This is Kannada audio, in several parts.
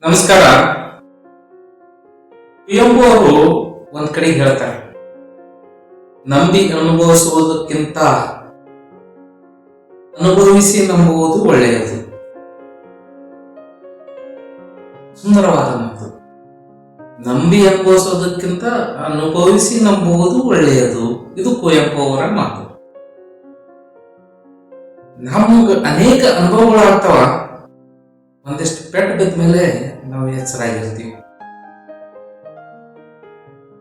ನಮಸ್ಕಾರ. ಕುವೆಂಪು ಅವರು ಒಂದ್ ಕಡೆ ಹೇಳ್ತಾರೆ, ನಂಬಿ ಅನುಭವಿಸುವುದಕ್ಕಿಂತ ಅನುಭವಿಸಿ ನಂಬುವುದು ಒಳ್ಳೆಯದು. ಸುಂದರವಾದ ಮಾತು. ನಂಬಿ ಅನುಭವಿಸೋದಕ್ಕಿಂತ ಅನುಭವಿಸಿ ನಂಬುವುದು ಒಳ್ಳೆಯದು. ಇದು ಕುವೆಂಪು ಅವರ ಮಾತು. ನಮ್ಗೆ ಅನೇಕ ಅನುಭವಗಳಾಗ್ತಾವ. ಒಂದಿಷ್ಟು ಪೆಟ್ಟು ಬಿದ್ದ ಮೇಲೆ ನಾವು ಎಚ್ಚರಾಗಿರ್ತೀವಿ.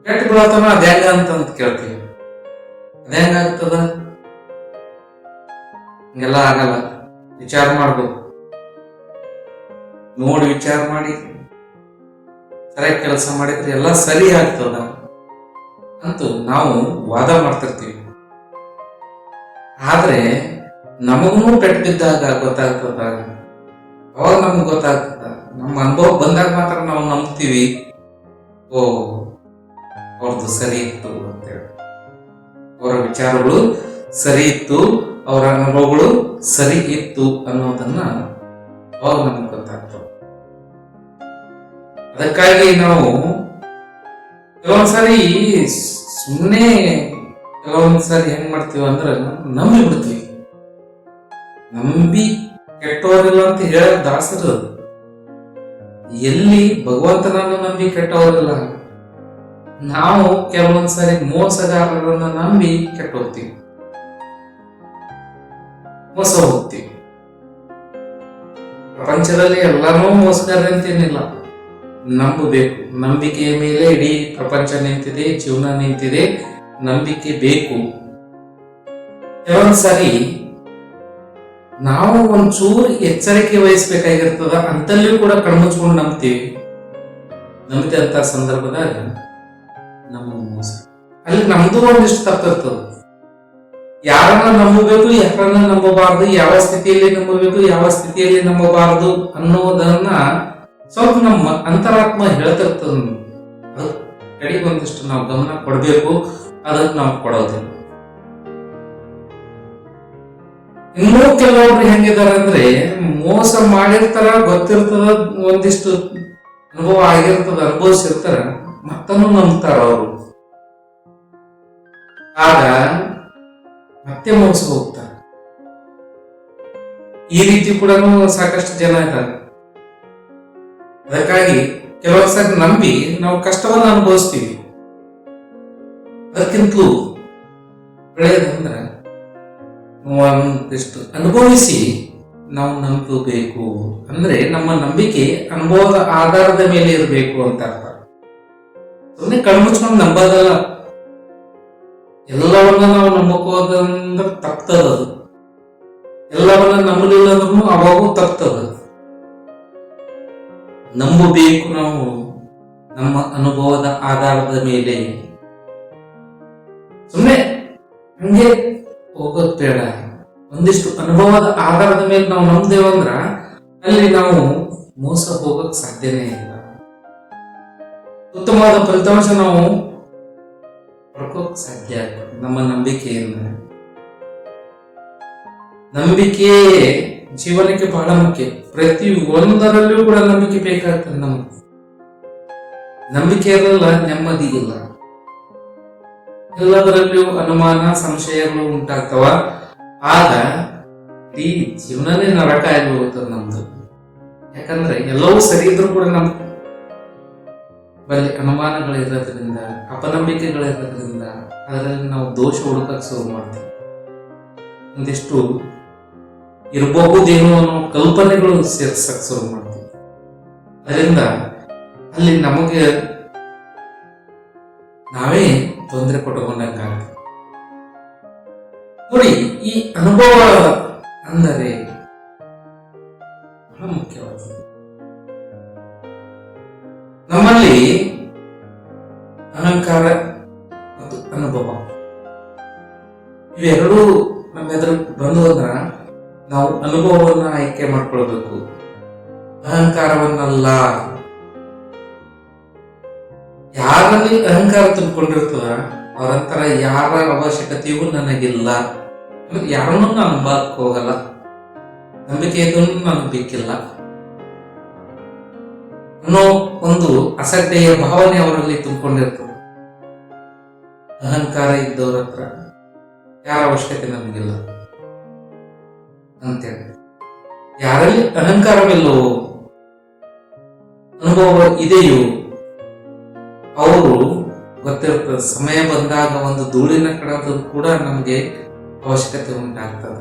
ಪೆಟ್ಟು ಬೀಳತನ ಅದ್ಯಾಂಗ ಅಂತ ಕೇಳ್ತೀವಿ. ಅದ್ಯಾಂಗ ಆಗ್ತದ? ಹಿಂಗೆಲ್ಲ ಆಗಲ್ಲ. ವಿಚಾರ ಮಾಡ್ಬೇಕು. ನೋಡಿ ವಿಚಾರ ಮಾಡಿ ಸರಿಯಾಗಿ ಕೆಲಸ ಮಾಡಿದ್ರೆ ಎಲ್ಲ ಸರಿ ಆಗ್ತದ ಅಂತೂ ನಾವು ವಾದ ಮಾಡ್ತಿರ್ತೀವಿ. ಆದ್ರೆ ನಮಗೂ ಪೆಟ್ಟು ಬಿದ್ದಾಗ ಗೊತ್ತಾಗ್ತದ. ಅವಾಗ ನಮ್ಗೆ ಗೊತ್ತಾಗ್ತದ. ನಮ್ಮ ಅನುಭವ ಬಂದಾಗ ಮಾತ್ರ ನಾವು ನಂಬ್ತೀವಿ, ಓ ಅವ್ರದ್ದು ಸರಿ ಇತ್ತು ಅಂತೇಳಿ. ಅವರ ವಿಚಾರಗಳು ಸರಿ ಇತ್ತು, ಅವರ ಅನುಭವಗಳು ಸರಿ ಇತ್ತು ಅನ್ನೋದನ್ನ ಅವಾಗ ನಮ್ಗೆ ಗೊತ್ತಾಗ್ತದೆ. ಅದಕ್ಕಾಗಿ ನಾವು ಕೆಲವೊಂದ್ಸರಿ ಸುಮ್ಮನೆ ಕೆಲವೊಂದ್ಸರಿ ಹೆಂಗ್ ಮಾಡ್ತೀವಿ ಅಂದ್ರೆ ನಂಬಿ ಬಿಡ್ತೀವಿ. ನಂಬಿ ಕೆಟ್ಟವರಿಲ್ಲ ಅಂತ ಹೇಳಕ್ ದಾಸರು. ಎಲ್ಲಿ ಭಗವಂತನನ್ನು ನಂಬಿ ಕೆಟ್ಟವರಿಲ್ಲ. ನಾವು ಕೆಲವೊಂದ್ಸರಿ ಮೋಸಗಾರರನ್ನ ನಂಬಿ ಕೆಟ್ಟ ಹೋಗ್ತೀವಿ, ಮೋಸ ಹೋಗ್ತೀವಿ. ಪ್ರಪಂಚದಲ್ಲಿ ಎಲ್ಲಾನು ಮೋಸಗಾರ ಅಂತೇನಿಲ್ಲ. ನಂಬಬೇಕು. ನಂಬಿಕೆಯ ಮೇಲೆ ಇಡೀ ಪ್ರಪಂಚ ನಿಂತಿದೆ, ಜೀವನ ನಿಂತಿದೆ. ನಂಬಿಕೆ ಬೇಕು. ಕೆಲವೊಂದ್ಸರಿ ನಾವು ಒಂಚೂರು ಎಚ್ಚರಿಕೆ ವಹಿಸ್ಬೇಕಾಗಿರ್ತದ. ಅಂತಲ್ಲಿಯೂ ಕೂಡ ಕಣ್ಮುಚ್ಕೊಂಡು ನಂಬ್ತೀವಿ. ನಂಬಿದಂತ ಸಂದರ್ಭದಾಗ ನಮ್ಮ ಮೋಸ, ಅಲ್ಲಿ ನಮ್ದು ಒಂದಿಷ್ಟು ತಪ್ಪಿರ್ತದ. ಯಾರನ್ನ ನಂಬಬೇಕು, ಯಾರನ್ನ ನಂಬಬಾರದು, ಯಾವ ಸ್ಥಿತಿಯಲ್ಲಿ ನಂಬಬೇಕು, ಯಾವ ಸ್ಥಿತಿಯಲ್ಲಿ ನಂಬಬಾರದು ಅನ್ನೋದನ್ನ ಸ್ವಲ್ಪ ನಮ್ಮ ಅಂತರಾತ್ಮ ಹೇಳ್ತಿರ್ತದ. ಕಡೆಗೆ ಒಂದಿಷ್ಟು ನಾವು ಗಮನ ಕೊಡ್ಬೇಕು. ಅದಕ್ಕೆ ನಾವು ಕೊಡೋದಿಲ್ಲ. ಇನ್ನೂ ಕೆಲವೊಬ್ರು ಹೆಂಗಿದಾರೆ ಅಂದ್ರೆ ಮೋಸ ಮಾಡಿರ್ತಾರ, ಗೊತ್ತಿರ್ತದ, ಒಂದಿಷ್ಟು ಅನುಭವ ಆಗಿರ್ತದ, ಅನುಭವಿಸಿರ್ತಾರ, ಮತ್ತನ್ನು ನಂಬ್ತಾರ ಅವರು. ಆಗ ಮತ್ತೆ ಮೋಸ ಹೋಗ್ತಾರ. ಈ ರೀತಿ ಕೂಡ ಸಾಕಷ್ಟು ಜನ ಇದ್ದಾರೆ. ಅದಕ್ಕಾಗಿ ಕೆಲವೊಂದ್ಸರಿ ನಂಬಿ ನಾವು ಕಷ್ಟವನ್ನು ಅನುಭವಿಸ್ತೀವಿ. ಅದಕ್ಕಿಂತಲೂ ಒಳ್ಳೆಯದಂದ್ರೆ ಒಂದಿಷ್ಟು ಅನುಭವಿಸಿ ನಾವು ನಂಬಬೇಕು. ಅಂದ್ರೆ ನಮ್ಮ ನಂಬಿಕೆ ಅನುಭವದ ಆಧಾರದ ಮೇಲೆ ಇರಬೇಕು ಅಂತ ಅರ್ಥ. ಸುಮ್ಮನೆ ಕಣ್ಮುಚ್ಕೊಂಡು ನಂಬೋದಲ್ಲ. ಎಲ್ಲವನ್ನ ನಾವು ನಂಬಕೋದಂದ್ರೆ ತಪ್ತದ. ಅದು ಎಲ್ಲವನ್ನ ನಂಬಲಿಲ್ಲ ಅಂದ್ರೂ ಅವಾಗೂ ತಪ್ತದ. ನಂಬಬೇಕು ನಾವು ನಮ್ಮ ಅನುಭವದ ಆಧಾರದ ಮೇಲೆ. ಸುಮ್ಮನೆ ಹಂಗೆ ಹೋಗೋದ್ ಬೇಡ. ಒಂದಿಷ್ಟು ಅನುಭವದ ಆಧಾರದ ಮೇಲೆ ನಾವು ನಂಬ್ದೇವಂದ್ರ ಅಲ್ಲಿ ನಾವು ಮೋಸ ಹೋಗಕ್ ಸಾಧ್ಯನೇ ಇಲ್ಲ. ಉತ್ತಮವಾದ ಫಲಿತಾಂಶ ನಾವು ಪಡ್ಕೋಕ್ ಸಾಧ್ಯ ಆಗ್ತದೆ ನಮ್ಮ ನಂಬಿಕೆಯಿಂದ. ನಂಬಿಕೆ ಜೀವನಕ್ಕೆ ಬಹಳ ಮುಖ್ಯ. ಪ್ರತಿ ಒಂದರಲ್ಲಿಯೂ ಕೂಡ ನಂಬಿಕೆ ಬೇಕಾಗ್ತದೆ. ನಮ್ಗೆ ನಂಬಿಕೆ ಇರಲ್ಲ, ನೆಮ್ಮದಿ ಇಲ್ಲ. ಎಲ್ಲದರಲ್ಲಿಯೂ ಅನುಮಾನ, ಸಂಶಯಗಳು ಉಂಟಾಗ್ತವ. ಆಗ ಈ ಜೀವನನೇ ನರಕ ಆಗಿ ಹೋಗ್ತದೆ ನಮ್ದು. ಯಾಕಂದ್ರೆ ಎಲ್ಲವೂ ಸರಿ ಇದ್ರೂ ಕೂಡ ನಮ್ ಬಲ್ಲಿ ಅನುಮಾನಗಳಿರೋದ್ರಿಂದ, ಅಪನಂಬಿಕೆಗಳಿರೋದ್ರಿಂದ ಅದರಲ್ಲಿ ನಾವು ದೋಷ ಹುಡುಕಕ್ಕೆ ಶುರು ಮಾಡ್ತೀವಿ. ಒಂದಿಷ್ಟು ಇರಬಹುದೇನೋ ಅನ್ನೋ ಕಲ್ಪನೆಗಳು ಸೇರ್ಸಕ್ ಶುರು ಮಾಡ್ತೀವಿ. ಅದರಿಂದ ಅಲ್ಲಿ ನಮಗೆ ನಾವೇ ತೊಂದರೆ ಕೊಟ್ಟುಕೊಂಡಂಗಾಗ್ತದೆ. ನೋಡಿ, ಈ ಅನುಭವ ಅಂದರೆ ಬಹಳ ಮುಖ್ಯವಾದ. ನಮ್ಮಲ್ಲಿ ಅಹಂಕಾರ ಮತ್ತು ಅನುಭವ ಇವೆರಡೂ ನಮ್ಮ ಎದುರು ಬಂದು ಅಂದ್ರ ನಾವು ಅನುಭವವನ್ನ ಆಯ್ಕೆ ಮಾಡ್ಕೊಳ್ಬೇಕು, ಅಹಂಕಾರವನ್ನಲ್ಲ. ಯಾರಲ್ಲಿ ಅಹಂಕಾರ ತುಂಬಿಕೊಂಡಿರ್ತದ ಅವರಂತರ ಯಾರ ಅವಶ್ಯಕತೆಯೂ ನನಗಿಲ್ಲ, ಯಾರನ್ನೂ ನಾನು ನಂಬಕ್ ಹೋಗಲ್ಲ, ನಂಬಿಕೆ ಇದನ್ನು ನನಗೆ ಬೇಕಿಲ್ಲ. ಅನ್ನೋ ಒಂದು ಅಸಡ್ಡೆಯ ಭಾವನೆ ಅವರಲ್ಲಿ ತುಂಬಿಕೊಂಡಿರ್ತದೆ. ಅಹಂಕಾರ ಇದ್ದವ್ರ ಹತ್ರ ಯಾರ ಅವಶ್ಯಕತೆ ನಮಗಿಲ್ಲ ಅಂತೇಳಿ. ಯಾರಲ್ಲಿ ಅಹಂಕಾರವಿಲ್ಲವೋ, ಅನುಭವ ಇದೆಯೋ, ಅವರು ಗೊತ್ತಿರ್ತದೆ ಸಮಯ ಬಂದಾಗ ಒಂದು ಧೂಳಿನ ಕಣದ ಕೂಡ ನಮ್ಗೆ ಅವಶ್ಯಕತೆ ಉಂಟಾಗ್ತದ.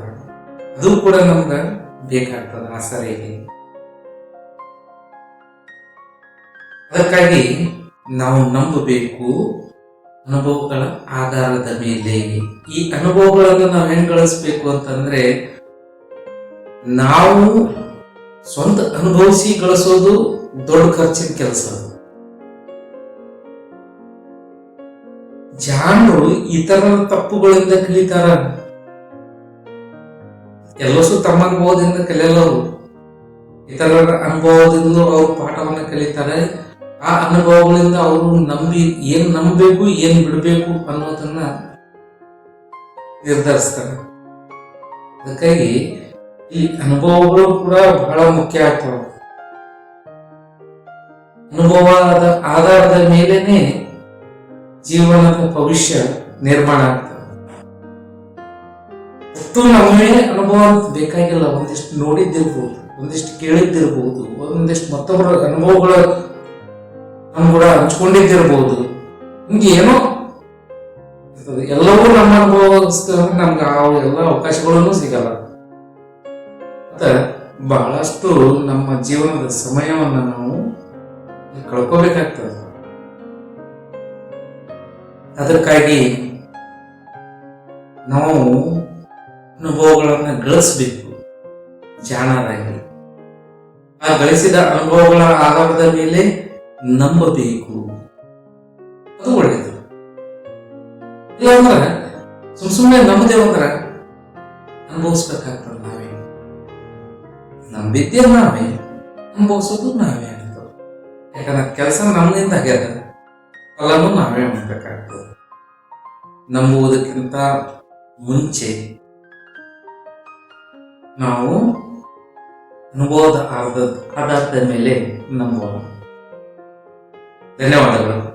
ಅದು ಕೂಡ ನಮ್ಗೆ ಬೇಕಾಗ್ತದ ಆಸರೆಗೆ. ಅದಕ್ಕಾಗಿ ನಾವು ನಂಬಬೇಕು ಅನುಭವಗಳ ಆಧಾರದ ಮೇಲೆ. ಈ ಅನುಭವಗಳನ್ನು ನಾವು ಹೆಂಗ್ ಗಳಿಸ್ಬೇಕು ಅಂತಂದ್ರೆ, ನಾವು ಸ್ವಂತ ಅನುಭವಿಸಿ ಗಳಿಸೋದು ದೊಡ್ಡ ಖರ್ಚಿನ ಕೆಲಸ. ಜಾಣರು ಇತರರ ತಪ್ಪುಗಳಿಂದ ಕಲಿತಾರ. ಎಲ್ಲಸೂ ತಮ್ಮ ಅನುಭವದಿಂದ ಕಲಿಯಲ್ಲವರು, ಇತರರ ಅನುಭವದಿಂದ ಅವರು ಪಾಠವನ್ನ ಕಲಿತಾರೆ. ಆ ಅನುಭವಗಳಿಂದ ಅವರು ಏನ್ ನಂಬಬೇಕು ಏನ್ ಬಿಡಬೇಕು ಅನ್ನೋದನ್ನ ನಿರ್ಧರಿಸ್ತಾರೆ. ಅದಕ್ಕಾಗಿ ಈ ಅನುಭವಗಳು ಕೂಡ ಬಹಳ ಮುಖ್ಯ ಆಗ್ತವೆ. ಅನುಭವದ ಆಧಾರದ ಮೇಲೇನೆ ಜೀವನದ ಭವಿಷ್ಯ ನಿರ್ಮಾಣ ಆಗ್ತದೆ. ಒಟ್ಟು ನಮ್ಮೇ ಅನುಭವ ಬೇಕಾಗಿಲ್ಲ. ಒಂದಿಷ್ಟು ನೋಡಿದ್ದಿರ್ಬೋದು, ಒಂದಿಷ್ಟು ಕೇಳಿದ್ದಿರ್ಬೋದು, ಒಂದಿಷ್ಟು ಮತ್ತೊಬ್ಬರ ಅನುಭವಗಳ ನಮ್ ಕೂಡ ಹಂಚ್ಕೊಂಡಿದ್ದಿರ್ಬೋದು. ಹಿಂಗೆ ಏನೋ ಎಲ್ಲವೂ ನಮ್ಮ ಅನುಭವ ನಮ್ಗೆ ಎಲ್ಲ ಅವಕಾಶಗಳನ್ನು ಸಿಗಲ್ಲ. ಮತ್ತೆ ಬಹಳಷ್ಟು ನಮ್ಮ ಜೀವನದ ಸಮಯವನ್ನ ನಾವು ಕಳ್ಕೋಬೇಕಾಗ್ತದೆ. ಅದಕ್ಕಾಗಿ ನಾವು ಅನುಭವಗಳನ್ನ ಗಳಿಸ್ಬೇಕು ಜಾಣರಾಗಿ. ಆ ಗಳಿಸಿದ ಅನುಭವಗಳ ಆಧಾರದ ಮೇಲೆ ನಂಬಬೇಕು, ಅದು ಒಳ್ಳೇದು. ಇಲ್ಲ ಅಂದ್ರೆ ಸುಮ್ಮನೆ ನಂಬದೇವ ಅಂದ್ರೆ ಅನುಭವಿಸ್ಬೇಕಾಗ್ತದೆ. ನಾವೇ ನಂಬಿದ್ದೆ, ನಾವೇ ಅನುಭವಿಸೋದು ನಾವೇ ಆಗ್ತದೆ. ಯಾಕಂದ್ರೆ ಕೆಲಸ ನಮ್ಮಿಂದ ಆಗ್ಯದ, ಫಲನೂ ನಾವೇ ಮಾಡ್ಬೇಕಾಗ್ತದೆ. ನಂಬುವುದಕ್ಕಿಂತ ಮುಂಚೆ ನಾವು ಅನುಭವದ ಆಧಾರದ ಮೇಲೆ ನಂಬೋಣ. ಧನ್ಯವಾದಗಳು.